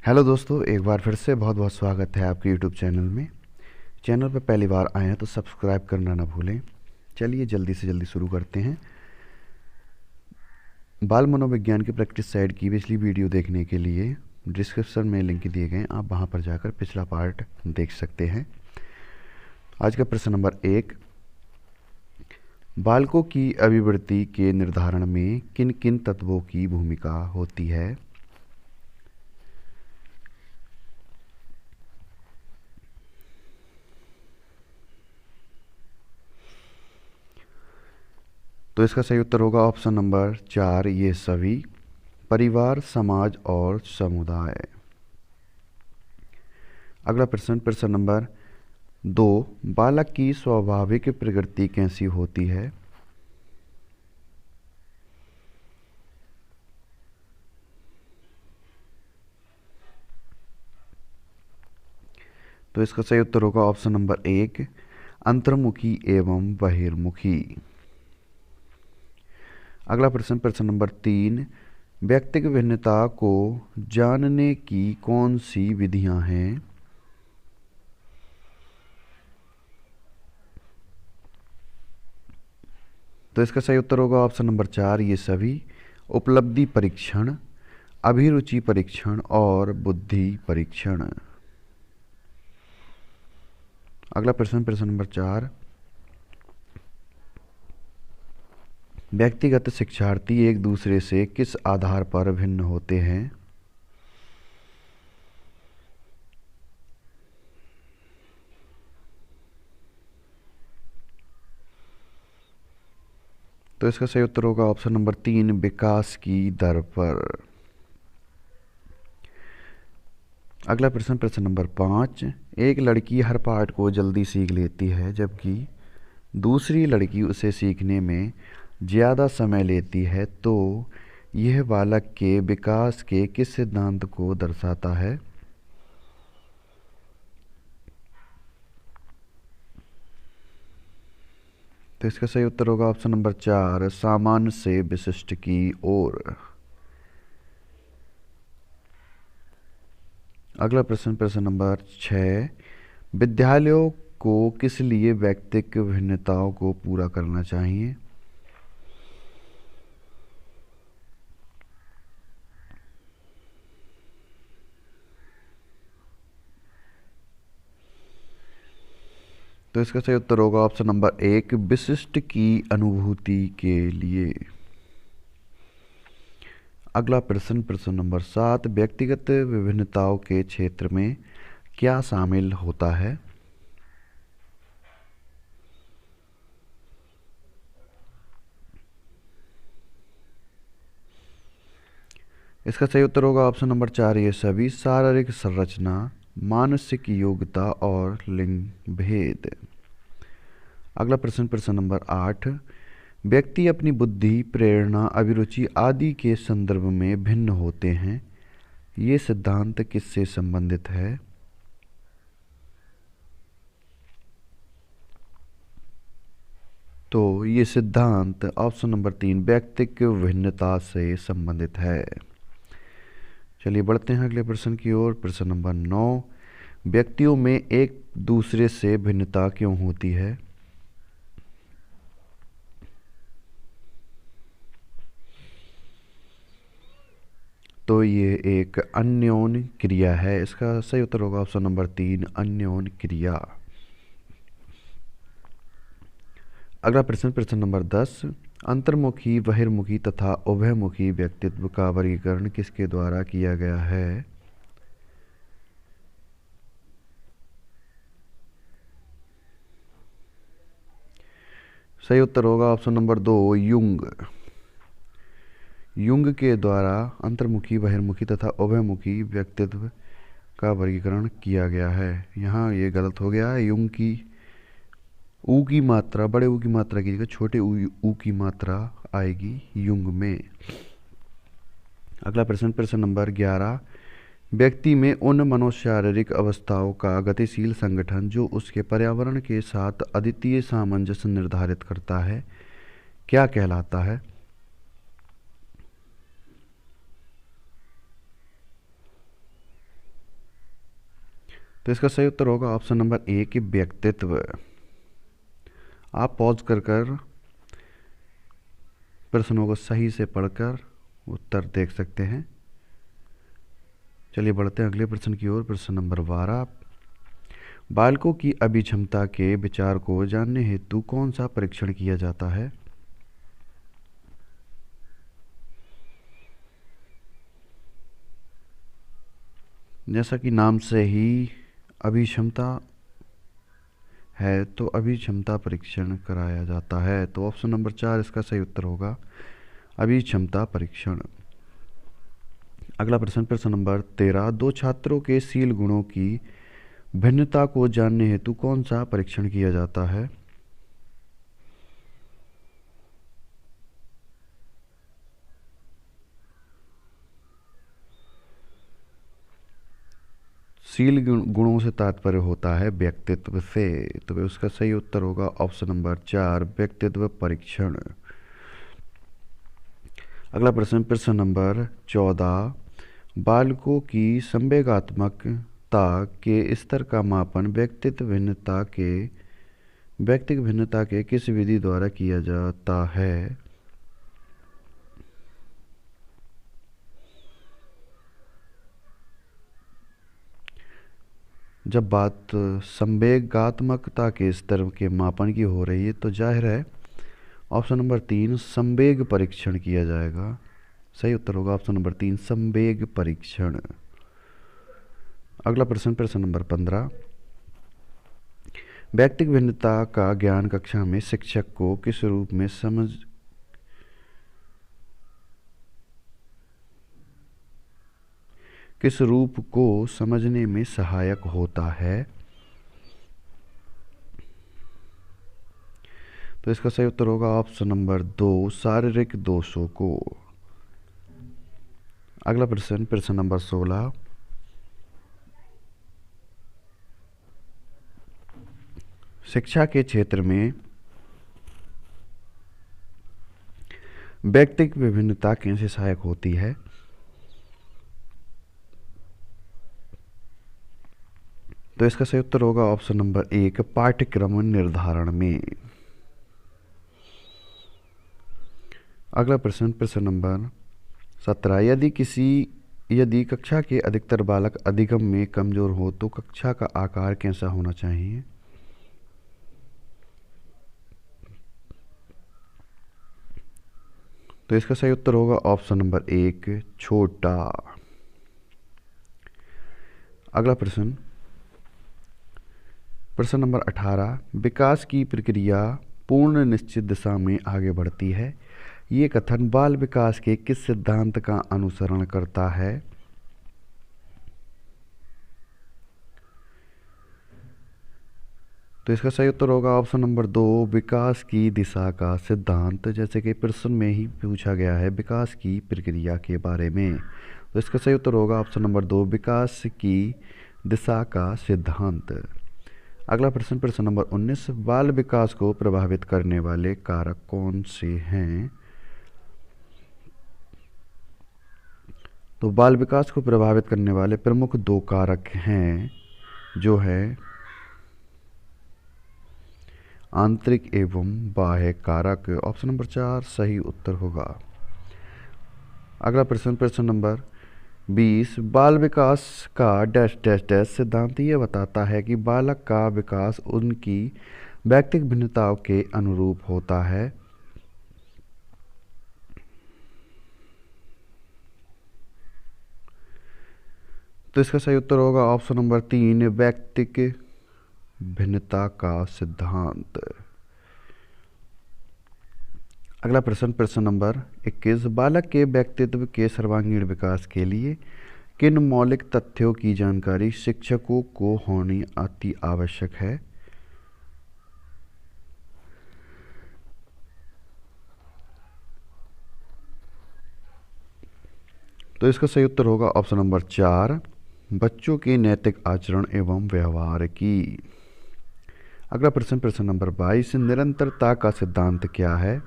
Hello दोस्तों, एक बार फिर से बहुत बहुत स्वागत है आपके यूट्यूब चैनल में। चैनल पर पहली बार आए हैं तो सब्सक्राइब करना ना भूलें। चलिए जल्दी से जल्दी शुरू करते हैं। बाल मनोविज्ञान की प्रैक्टिस साइट की पिछली वीडियो देखने के लिए डिस्क्रिप्शन में लिंक दिए गए, आप वहां पर जाकर पिछला पार्ट देख सकते हैं। आज का प्रश्न नंबर 1, बालकों की अभिवृद्धि के निर्धारण में किन किन तत्वों की भूमिका होती है? तो इसका सही उत्तर होगा ऑप्शन नंबर 4, ये सभी। परिवार, समाज और समुदाय। अगला प्रश्न नंबर 2, बालक की स्वाभाविक प्रकृति कैसी होती है? तो इसका सही उत्तर होगा ऑप्शन नंबर 1, अंतर्मुखी एवं बहिर्मुखी। अगला प्रश्न नंबर 3, व्यक्तिगत भिन्नता को जानने की कौन सी विधियां हैं? तो इसका सही उत्तर होगा ऑप्शन नंबर 4, ये सभी। उपलब्धि परीक्षण, अभिरुचि परीक्षण और बुद्धि परीक्षण। अगला प्रश्न नंबर 4, व्यक्तिगत शिक्षार्थी एक दूसरे से किस आधार पर भिन्न होते हैं? तो इसका सही उत्तर होगा ऑप्शन नंबर 3, विकास की दर पर। अगला प्रश्न नंबर 5, एक लड़की हर पाठ को जल्दी सीख लेती है जबकि दूसरी लड़की उसे सीखने में ज़्यादा समय लेती है, तो यह बालक के विकास के किस सिद्धांत को दर्शाता है? तो इसका सही उत्तर होगा ऑप्शन नंबर 4, सामान्य से विशिष्ट की ओर। अगला प्रश्न नंबर 6, विद्यालयों को किस लिए व्यक्तिगत भिन्नताओं को पूरा करना चाहिए? तो इसका सही उत्तर होगा ऑप्शन नंबर 1, विशिष्ट की अनुभूति के लिए। अगला प्रश्न नंबर 7, व्यक्तिगत विभिन्नताओं के क्षेत्र में क्या शामिल होता है? इसका सही उत्तर होगा ऑप्शन नंबर 4, ये सभी। शारीरिक संरचना, मानसिक योग्यता और लिंग भेद। अगला प्रश्न नंबर 8, व्यक्ति अपनी बुद्धि, प्रेरणा, अभिरुचि आदि के संदर्भ में भिन्न होते हैं, ये सिद्धांत किससे संबंधित है? तो ये सिद्धांत ऑप्शन नंबर 3, व्यक्तिगत भिन्नता से संबंधित है। चलिए बढ़ते हैं अगले प्रश्न की ओर। प्रश्न नंबर 9, व्यक्तियों में एक दूसरे से भिन्नता क्यों होती है? तो ये एक अन्योन्य क्रिया है। इसका सही उत्तर होगा ऑप्शन नंबर 3, अन्योन्य क्रिया। अगला प्रश्न नंबर 10, अंतर्मुखी, बहिर्मुखी तथा उभयमुखी व्यक्तित्व का वर्गीकरण किसके द्वारा किया गया है? सही उत्तर होगा ऑप्शन नंबर 2, युंग। युंग के द्वारा अंतर्मुखी, बहिर्मुखी तथा उभयमुखी व्यक्तित्व का वर्गीकरण किया गया है। यहाँ ये गलत हो गया है। युंग की ऊ की मात्रा, बड़े ऊ की मात्रा की जगह छोटे ऊ की मात्रा आएगी युंग में। अगला प्रश्न नंबर 11, व्यक्ति में उन मनोशारीरिक अवस्थाओं का गतिशील संगठन जो उसके पर्यावरण के साथ अद्वितीय सामंजस्य निर्धारित करता है, क्या कहलाता है? तो इसका सही उत्तर होगा ऑप्शन नंबर ए कि व्यक्तित्व। आप पॉज कर कर प्रश्नों को सही से पढ़कर उत्तर देख सकते हैं। चलिए बढ़ते हैं अगले प्रश्न की ओर। प्रश्न नंबर 12, बालकों की अभिक्षमता के विचार को जानने हेतु कौन सा परीक्षण किया जाता है? जैसा कि नाम से ही अभिक्षमता है तो अभिक्षमता परीक्षण कराया जाता है। तो ऑप्शन नंबर 4 इसका सही उत्तर होगा, अभिक्षमता परीक्षण। अगला प्रश्न, प्रश्न नंबर 13, दो छात्रों के शील गुणों की भिन्नता को जानने हेतु कौन सा परीक्षण किया जाता है? शील गुणों से तात्पर्य होता है व्यक्तित्व से। तो उसका सही उत्तर होगा ऑप्शन नंबर 4, व्यक्तित्व परीक्षण। अगला प्रश्न, प्रश्न नंबर 14, बालकों की संवेगात्मकता के स्तर का मापन व्यक्तित्व भिन्नता के किस विधि द्वारा किया जाता है? जब बात संवेगात्मकता के स्तर के मापन की हो रही है तो जाहिर है ऑप्शन नंबर 3 संवेग परीक्षण किया जाएगा। सही उत्तर होगा ऑप्शन नंबर 3, संवेग परीक्षण। अगला प्रश्न, प्रश्न नंबर 15, व्यक्तिगत भिन्नता का ज्ञान कक्षा में शिक्षक को किस रूप में किस रूप को समझने में सहायक होता है? तो इसका सही उत्तर होगा ऑप्शन नंबर 2, शारीरिक दोषों को। अगला प्रश्न, प्रश्न नंबर 16, शिक्षा के क्षेत्र में व्यक्तिगत विभिन्नता कैसे सहायक होती है? तो इसका सही उत्तर होगा ऑप्शन नंबर 1, पाठ्यक्रम निर्धारण में। अगला प्रश्न, प्रश्न नंबर 17, यदि कक्षा के अधिकतर बालक अधिगम में कमजोर हो तो कक्षा का आकार कैसा होना चाहिए? तो इसका सही उत्तर होगा ऑप्शन नंबर 1, छोटा। अगला प्रश्न, प्रश्न नंबर 18, विकास की प्रक्रिया पूर्ण निश्चित दिशा में आगे बढ़ती है, ये कथन बाल विकास के किस सिद्धांत का अनुसरण करता है? तो इसका सही उत्तर होगा ऑप्शन नंबर 2, विकास की दिशा का सिद्धांत। जैसे कि प्रश्न में ही पूछा गया है विकास की प्रक्रिया के बारे में, तो इसका सही उत्तर होगा ऑप्शन नंबर 2, विकास की दिशा का सिद्धांत। अगला प्रश्न, प्रश्न नंबर 19, बाल विकास को प्रभावित करने वाले कारक कौन से हैं? तो बाल विकास को प्रभावित करने वाले प्रमुख 2 कारक हैं, जो है आंतरिक एवं बाह्य कारक। ऑप्शन नंबर 4 सही उत्तर होगा। अगला प्रश्न, प्रश्न नंबर 20, बाल विकास का डैश डैश डैश सिद्धांत ये बताता है कि बालक का विकास उनकी व्यक्तिगत भिन्नताओं के अनुरूप होता है। तो इसका सही उत्तर होगा ऑप्शन नंबर 3, व्यक्तिगत भिन्नता का सिद्धांत। अगला प्रश्न, प्रश्न नंबर 21, बालक के व्यक्तित्व के सर्वांगीण विकास के लिए किन मौलिक तथ्यों की जानकारी शिक्षकों को होनी अति आवश्यक है? तो इसका सही उत्तर होगा ऑप्शन नंबर 4, बच्चों के नैतिक आचरण एवं व्यवहार की। अगला प्रश्न, प्रश्न नंबर 22, निरंतरता का सिद्धांत क्या है?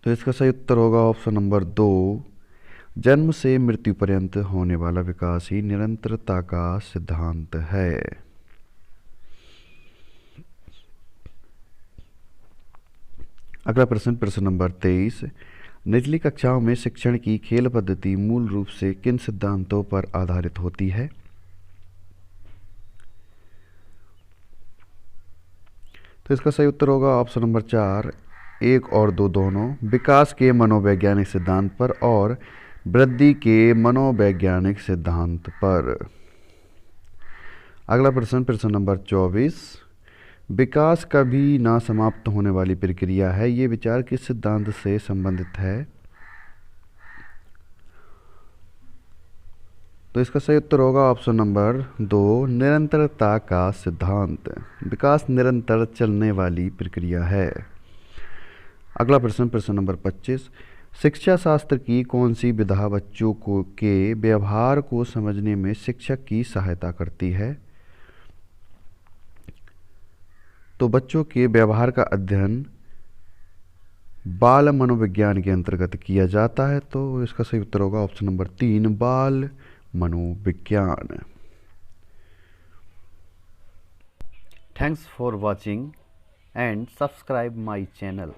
तो इसका सही उत्तर होगा ऑप्शन नंबर 2, जन्म से मृत्यु पर्यंत होने वाला विकास ही निरंतरता का सिद्धांत है। अगला प्रश्न, प्रश्न नंबर 23, निचली कक्षाओं में शिक्षण की खेल पद्धति मूल रूप से किन सिद्धांतों पर आधारित होती है? तो इसका सही उत्तर होगा ऑप्शन नंबर 4, 1 और 2 दोनों, विकास के मनोवैज्ञानिक सिद्धांत पर और वृद्धि के मनोवैज्ञानिक सिद्धांत पर। अगला प्रश्न, प्रश्न नंबर 24, विकास कभी ना समाप्त होने वाली प्रक्रिया है, ये विचार किस सिद्धांत से संबंधित है? तो इसका सही उत्तर होगा ऑप्शन नंबर 2, निरंतरता का सिद्धांत। विकास निरंतर चलने वाली प्रक्रिया है। अगला प्रश्न, प्रश्न नंबर 25, शिक्षा शास्त्र की कौन सी विधा बच्चों को के व्यवहार को समझने में शिक्षक की सहायता करती है? तो बच्चों के व्यवहार का अध्ययन बाल मनोविज्ञान के अंतर्गत किया जाता है। तो इसका सही उत्तर होगा ऑप्शन नंबर 3, बाल मनोविज्ञान। Thanks for watching and subscribe my channel.